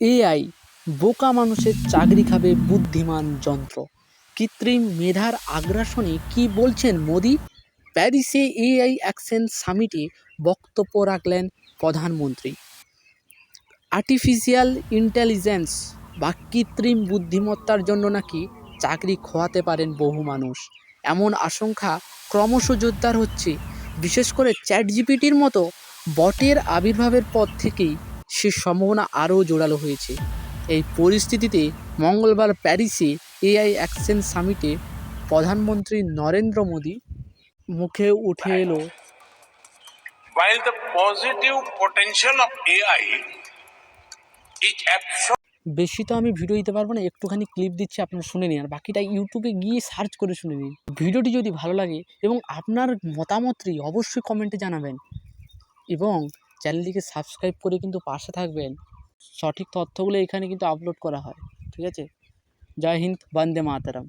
AI বোকা মানুষের চাকরি খাবে বুদ্ধিমান যন্ত্র। কৃত্রিম মেধার আগ্রাসনে কি বলছেন মোদি? প্যারিসে এআই অ্যাকশন সামিটে বক্তব্য রাখলেন প্রধানমন্ত্রী। আর্টিফিশিয়াল ইন্টেলিজেন্স বা কৃত্রিম বুদ্ধিমত্তার জন্য নাকি চাকরি খোয়াতে পারেন বহু মানুষ, এমন আশঙ্কা ক্রমশ জোরদার হচ্ছে। বিশেষ করে চ্যাটজিপিটির মতো বটের আবির্ভাবের পর থেকেই সে সম্ভাবনা আরও জোরালো হয়েছে। এই পরিস্থিতিতে মঙ্গলবার প্যারিসে এআই অ্যাকশন সামিটে প্রধানমন্ত্রী নরেন্দ্র মোদী মুখে উঠে এলো While the positive potential of AI is বেশি তো আমি ভিডিও দিতে পারবো না, একটুখানি ক্লিপ দিচ্ছি, আপনারা শুনে নিন, আর বাকিটা ইউটিউবে গিয়ে সার্চ করে শুনে নিন। ভিডিওটি যদি ভালো লাগে এবং আপনার মতামতটি অবশ্যই কমেন্টে জানাবেন এবং চ্যানেলটিকে সাবস্ক্রাইব করে কিন্তু পাশে থাকবেন। সঠিক তথ্যগুলো এখানে কিন্তু আপলোড করা হয়। ঠিক আছে? জয় হিন্দ, বন্দে মাতরম।